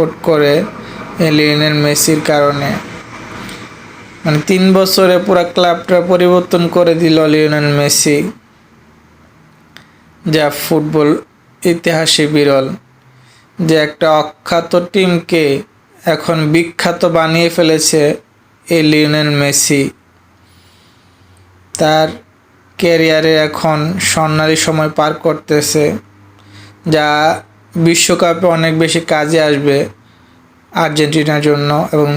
Vote করে Lionel মেসির কারণে। মানে 3 বছরে পুরো ক্লাবটা পরিবর্তন করে দিল লিওনেল মেসি, যা ফুটবল ইতিহাসে বিরল। যে একটা অখ্যাত টিমকে এখন বিখ্যাত বানিয়ে ফেলেছে এই লিওনেল মেসি। তার ক্যারিয়ারে এখন স্বর্ণালী সময় পার করতেছে, যা বিশ্বকাপে অনেক বেশি কাজে আসবে আর্জেন্টিনার জন্য এবং